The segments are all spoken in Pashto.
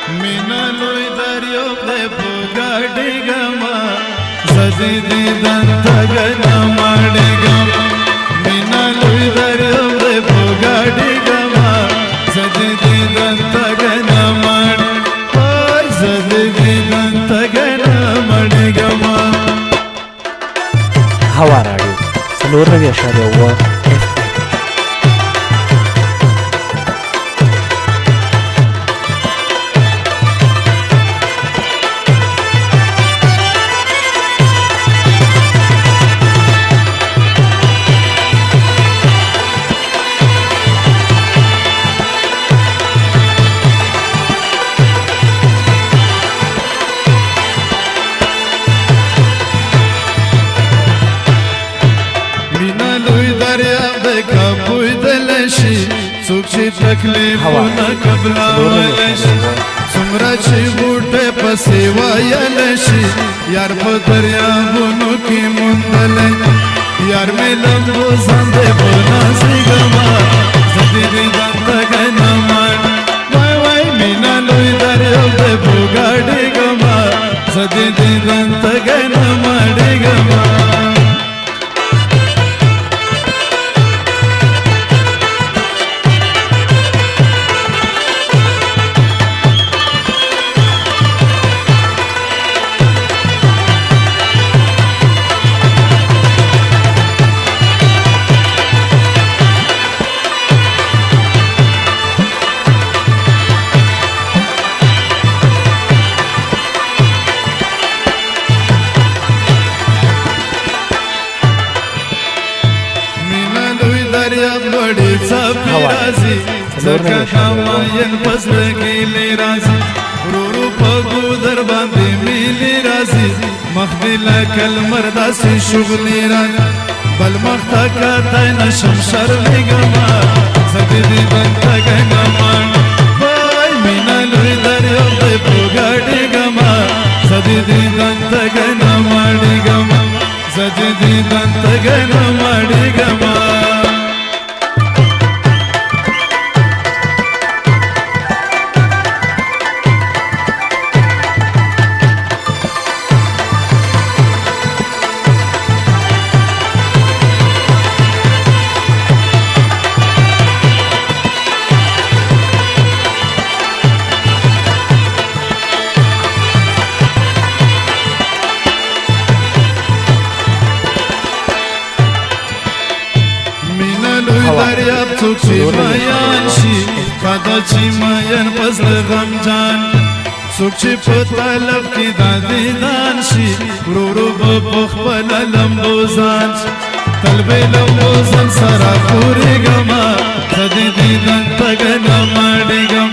مینا لوی دریاب دی په ګاډیګما زدي دي دنتګنا ماډیګم مینا لوی دریاب دی په ګاډیګما زدي دي دنتګنا ماډ وای زدي دي دنتګنا ماډیګما هوا راډیو 90.9 څوک چې تکلیفونه قبلولی شي څومره چې بوټی پسې ویلی شي یار په دریابونو کې موندلی یار مې لمبو ځان دی په نازېږمه زه دې دې دنتګی نه ماڼ وای وای مینا لوی دریاب دی په ګاډېږمه زه دې دې دنتګی نه ماډېږمه بڑی څپې راځي ځکه خاماین پزړګي لې راځي ورو ورو په ګودر باندې میلې راځي مخ دې لکه لمر داسې شغلې راځي بل مخ ته کتی نشم شرمېږمه زه دې دې دنتګی نه ماڼ وای مینا لوی دریاب دی په ګاډېږمه زه دې دې دنتګی نه ماډېږمه زه دې دې دنتګی نه ماډېږمه دریاب څوک چې میان شي فدا چې میان پزړه غمجان څوک چې په طلب کې د دیدان شي ورو ورو به په خپله لمبو ځان تل به لمبو ځان سره پورېږمه زه دې دې دنتګی نه ماډېږم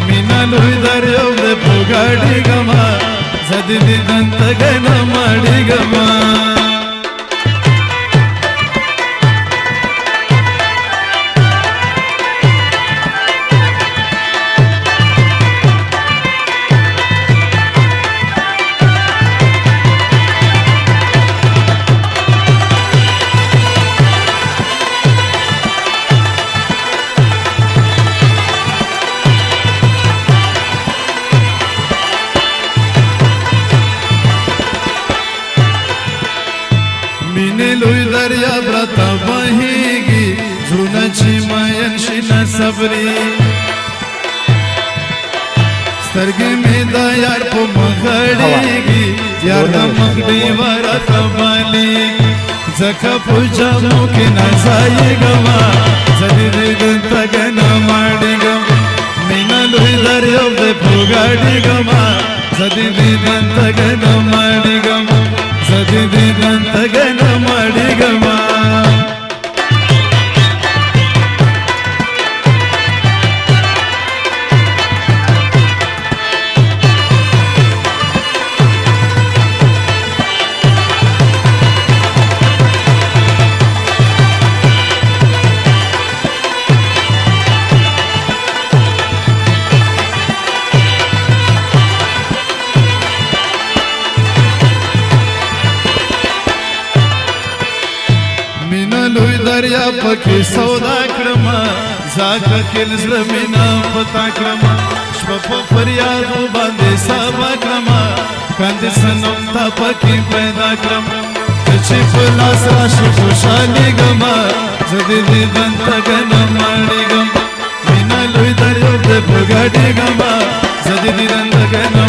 مینا لوی دریاب دی په ګاډېږمه زه دې دې دنتګی نه ماډېږمه مینې لوی دریاب راته بهېږي زړونه چې مین شي نه صبري سترګې مې د یار په مخ غړېږي یار د مخ ډېوه راته بالېږي ځکه په جامو کې نه ځایېږمه زه دې دې دنتګی نه ماډېږم مینا لوی دریاب دی په ګاډېږمه زه دې دې دنتګی نه ماډېږم زه دې دې دنتګی نه ماډېږمه لوی دریا پکې سودا کړم زاګه کل زړه مینا پتا کړم شپه په فریاد کاندې سنم تا پکې پیدا کړم چې په لاس راشي خوشحالېږم زه د دیدن تږی نه مړېږم مینه لوی دریاب دی په ګډېږم زه د دیدن تږی نه